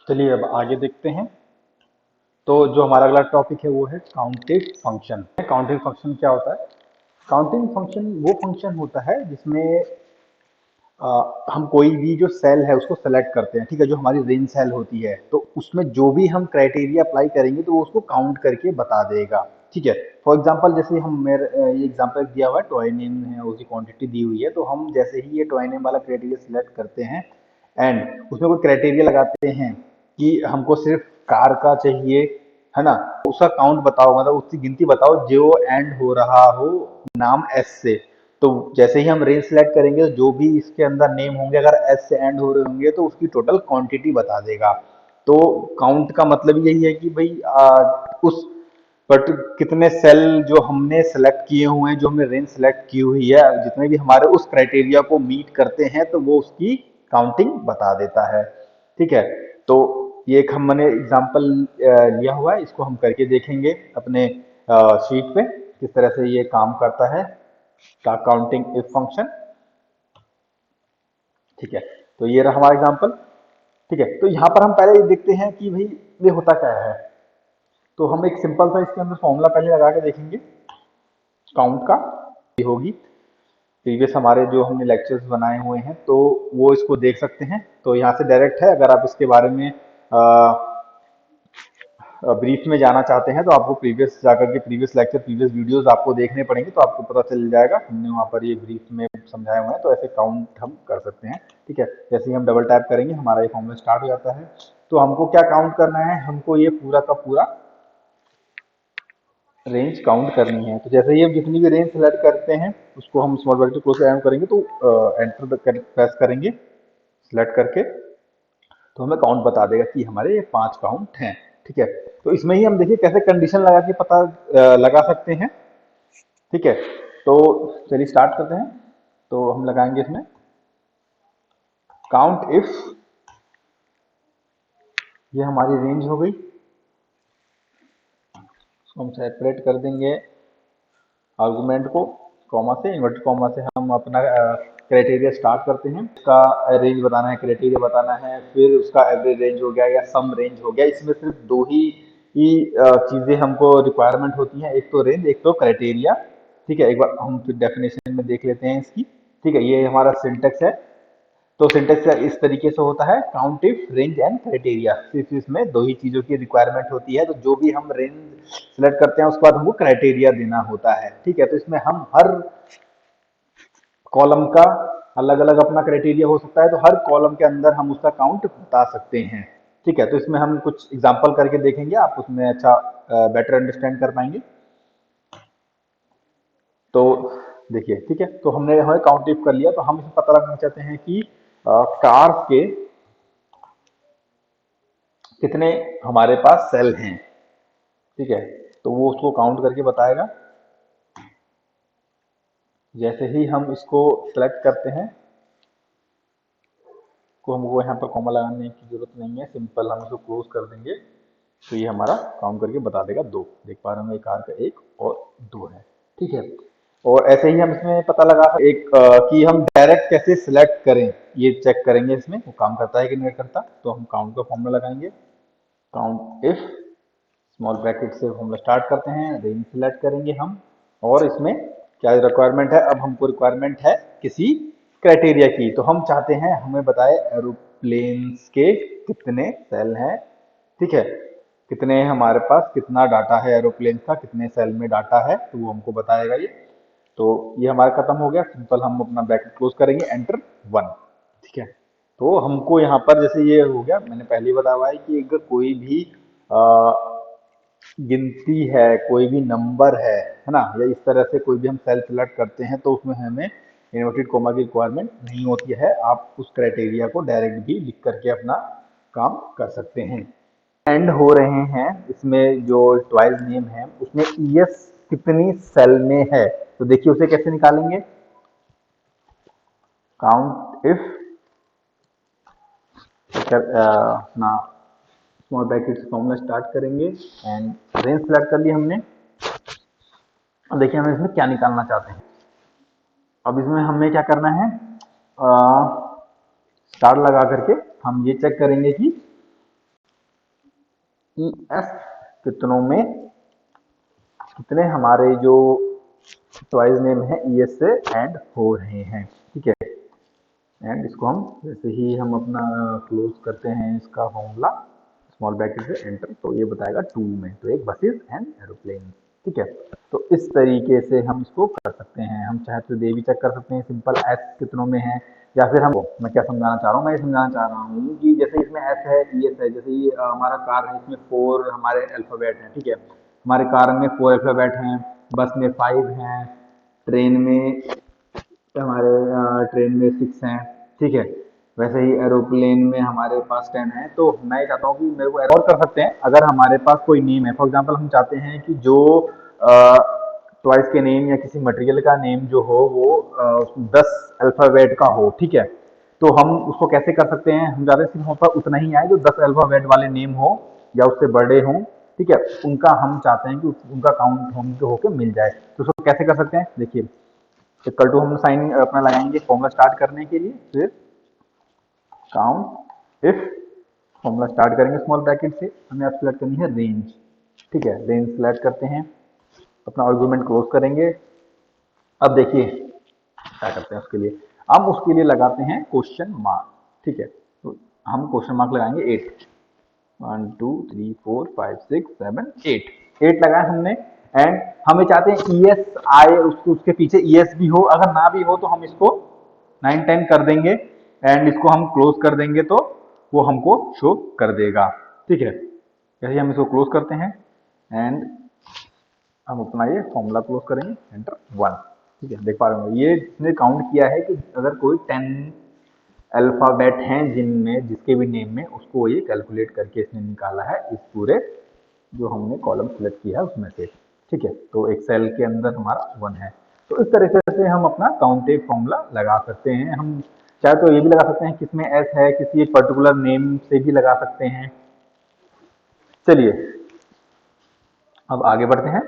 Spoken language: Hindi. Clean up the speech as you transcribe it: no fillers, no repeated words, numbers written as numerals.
चलिए अब आगे देखते हैं। तो जो हमारा अगला टॉपिक है वो है काउंटिव फंक्शन। काउंटिव फंक्शन क्या होता है? काउंटिंग फंक्शन वो फंक्शन होता है जिसमें हम कोई भी जो सेल है उसको सेलेक्ट करते हैं, ठीक है, जो हमारी रेंज सेल होती है, तो उसमें जो भी हम क्राइटेरिया अप्लाई करेंगे तो वो उसको काउंट करके बता देगा। ठीक है। फॉर एग्जांपल जैसे हम मेरे ये एग्जांपल दिया हुआ है, टॉय नेम है, उसकी क्वांटिटी दी हुई है, तो हम जैसे ही ये टॉय नेम वाला क्राइटेरिया सिलेक्ट करते हैं एंड उसमें कोई क्राइटेरिया लगाते हैं कि हमको सिर्फ कार का चाहिए, है ना, उसका काउंट बताओ, मतलब उसकी गिनती बताओ जो एंड हो रहा हो नाम एस से। तो जैसे ही हम रेंज सेलेक्ट करेंगे तो जो भी इसके अंदर नेम होंगे अगर एस से एंड हो रहे होंगे तो उसकी टोटल क्वांटिटी बता देगा। तो काउंट का मतलब यही है कि भाई उस बट कितने सेल जो हमने सेलेक्ट किए हुए हैं, जो हमने रेंज सेलेक्ट की हुई है, जितने भी हमारे उस क्राइटेरिया को मीट करते हैं तो वो उसकी काउंटिंग बता देता है। ठीक है। तो ये एक हमने एग्जांपल लिया हुआ है, इसको हम करके देखेंगे अपने शीट पे किस तरह से ये काम करता है का काउंटिंग इफ फंक्शन। ठीक है। तो ये रहा हमारा एग्जांपल। ठीक है। तो यहाँ पर हम पहले ये देखते हैं कि भाई ये होता क्या है। तो हम एक सिंपल सा इसके अंदर फॉर्मूला पहले लगा के देखेंगे काउंट का। ये होगी प्रीवियस हमारे जो हमने लेक्चर्स बनाए हुए हैं तो वो इसको देख सकते हैं। तो यहाँ से डायरेक्ट है, अगर आप इसके बारे में ब्रीफ में जाना चाहते हैं तो आपको प्रीवियस जाकर के प्रीवियस लेक्चर प्रीवियस वीडियोस आपको देखने पड़ेंगे, तो आपको पता चल जाएगा। हमने वहाँ पर ये ब्रीफ में समझाए हुए हैं, तो ऐसे काउंट हम कर सकते हैं। ठीक है। जैसे ही हम डबल टैप करेंगे हमारा ये फॉर्मूला स्टार्ट हो जाता है। तो हमको क्या काउंट करना है, हमको ये पूरा का पूरा रेंज काउंट करनी है। तो जैसे ही हम जितनी भी रेंज सेलेक्ट करते हैं उसको हम स्मॉल ब्रैकेट क्लोज करेंगे तो एंटर प्रेस करेंगे सेलेक्ट करके, तो हमें काउंट बता देगा कि हमारे ये 5 काउंट हैं। ठीक है। तो इसमें ही हम देखिए कैसे कंडीशन लगा के पता लगा सकते हैं। ठीक है। तो चलिए स्टार्ट करते हैं। तो हम लगाएंगे इसमें काउंट इफ, ये हमारी रेंज हो गई, इसको हम सेपरेट कर देंगे आर्गुमेंट को कॉमा से, इन्वर्टेड कॉमा से हम अपना क्राइटेरिया स्टार्ट करते हैं। उसका रेंज बताना है, क्राइटेरिया बताना है, फिर उसका एवरेज रेंज हो गया या सम रेंज हो गया। इसमें सिर्फ दो ही चीज़ें हमको रिक्वायरमेंट होती हैं, एक तो रेंज एक तो क्राइटेरिया। ठीक है। एक बार हम फिर डेफिनेशन में देख लेते हैं इसकी। ठीक है। ये हमारा सिंटेक्स है। तो सिंटेक्स इस तरीके से होता है, count if range and criteria. सिर्फ इसमें दो ही चीजों की रिक्वायरमेंट होती है, तो जो भी हम रेंज सेलेक्ट करते हैं उसके बाद हमको क्राइटेरिया देना होता है। ठीक है। तो इसमें हम हर कॉलम का अलग अलग अपना क्राइटेरिया हो सकता है, तो हर कॉलम के अंदर हम उसका काउंट बता सकते हैं। ठीक है। तो इसमें हम कुछ एग्जाम्पल करके देखेंगे, आप उसमें अच्छा बेटर अंडरस्टैंड कर पाएंगे। तो देखिए, ठीक है, तो हमने हमें काउंट इफ कर लिया। तो हम इसमें पता लगाना चाहते हैं कि कार्स के कितने हमारे पास सेल हैं। ठीक है। तो वो उसको काउंट करके बताएगा। जैसे ही हम इसको सेलेक्ट करते हैं तो हमको यहाँ पर कॉमा लगाने की जरूरत नहीं है, सिंपल हम इसको क्लोज कर देंगे तो ये हमारा काउंट करके बता देगा 2। देख पा रहे हैं कार का 1 और 2 है। ठीक है। और ऐसे ही हम इसमें पता लगा एक कि हम डायरेक्ट कैसे सिलेक्ट करें, ये चेक करेंगे इसमें वो काम करता है कि नहीं करता। तो हम काउंट का फॉर्मूला लगाएंगे, काउंट इफ स्मॉल ब्रैकेट से फॉर्मूला स्टार्ट करते हैं, रेंज सिलेक्ट करेंगे हम, और इसमें क्या रिक्वायरमेंट है, अब हमको रिक्वायरमेंट है किसी क्राइटेरिया की। तो हम चाहते हैं हमें बताए एरोप्लेन्स के कितने सेल हैं। ठीक है। कितने हमारे पास कितना डाटा है एरोप्लेन का, कितने सेल में डाटा है, तो वो हमको बताएगा ये। तो ये हमारा खत्म हो गया, सिंपल हम अपना ब्रैकेट क्लोज करेंगे, एंटर 1। ठीक है। तो हमको यहाँ पर जैसे ये हो गया, मैंने पहले ही बताया हुआ है कि अगर कोई भी गिनती है, कोई भी नंबर है ना, या इस तरह से कोई भी हम सेल सेलेक्ट करते हैं तो उसमें हमें इन्वर्टेड कॉमा की रिक्वायरमेंट नहीं होती है। आप उस क्राइटेरिया को डायरेक्ट भी लिख करके अपना काम कर सकते हैं। एंड हो रहे हैं इसमें जो ट्वाइस नेम है उसमें ईएस कितनी सेल में है, तो देखिए उसे कैसे निकालेंगे। काउंट इफ अपना स्मॉल ब्रैकेट से फॉर्मूला स्टार्ट करेंगे एंड रेंज सेलेक्ट कर ली हमने। अब देखिए हम इसमें क्या निकालना चाहते हैं। अब इसमें हमें क्या करना है, स्टार लगा करके हम ये चेक करेंगे कि ई एस कितनों में कितने हमारे जो ट्वाइस नेम है ई एस से एंड हो रहे हैं, ठीक है। एंड इसको हम जैसे ही हम अपना क्लोज करते हैं इसका फॉर्मूला स्मॉल ब्रैकेट से एंटर, तो ये बताएगा टू में, तो एक बसेस एंड एरोप्लेन, ठीक है। तो इस तरीके से हम इसको कर सकते हैं। हम चाहे तो ये भी चेक कर सकते हैं सिंपल एस कितनों में है, या फिर हम, मैं क्या समझाना चाह रहा हूँ, मैं ये समझाना चाह रहा हूँ कि जैसे इसमें एस है ई एस है, जैसे ये हमारा कार है, इसमें 4 हमारे अल्फाबेट हैं, ठीक है। हमारे कार में 4 अल्फाबेट हैं, बस में 5 हैं, ट्रेन में हमारे ट्रेन में 6 हैं, ठीक है। वैसे ही एरोप्लेन में हमारे पास 10 है। तो मैं ये चाहता हूँ कि मेरे को और कर सकते हैं, अगर हमारे पास कोई नेम है, फॉर एग्जांपल हम चाहते हैं कि जो टॉयज के नेम या किसी मटेरियल का नेम जो हो वो 10 अल्फाबेट का हो, ठीक है। तो हम उसको कैसे कर सकते हैं, हम चाहते हैं सिर्फ हमारे पास उतना ही आए जो 10 अल्फाबेट वाले नेम हो या उससे बड़े हों, ठीक है। उनका हम चाहते हैं कि उनका काउंट हमको होके मिल जाए। तो उसको कैसे कर सकते हैं, देखिए इक्वल टू हम साइन अपना लगाएंगे फॉर्मूला स्टार्ट करने के लिए, फिर काउंट इफ, फॉर्मूला स्टार्ट करेंगे स्मॉल ब्रैकेट से, हमें अब सिलेक्ट करनी है रेंज, ठीक है। रेंज सिलेक्ट करते हैं, अपना आर्गुमेंट क्लोज करेंगे। अब देखिए क्या करते हैं उसके लिए, अब उसके लिए लगाते हैं क्वेश्चन मार्क, ठीक है। तो हम क्वेश्चन मार्क लगाएंगे 8, 1 2 3 4 5 6 7 8 लगाया हमने। एंड हमें चाहते हैं ई एस आए, उसको उसके पीछे ई एस भी हो, अगर ना भी हो तो हम इसको 9 10 कर देंगे एंड इसको हम क्लोज कर देंगे, तो वो हमको शो कर देगा, ठीक है। जैसे हम इसको क्लोज करते हैं एंड हम अपना ये फॉर्मूला क्लोज करेंगे, एंटर 1, ठीक है। देख पा रहे हो ये इसने काउंट किया है कि अगर कोई 10 अल्फाबेट हैं जिनमें जिसके भी नेम में, उसको ये कैलकुलेट करके इसने निकाला है इस पूरे जो हमने कॉलम सेलेक्ट किया है उसमें से, ठीक है। तो एक सेल के अंदर हमारा 1 है। तो इस तरीके से हम अपना काउंटेड फॉर्मूला लगा सकते हैं। हम चाहे तो ये भी लगा सकते हैं किसमें एस है, किसी एक पर्टिकुलर नेम से भी लगा सकते हैं। चलिए अब आगे बढ़ते हैं।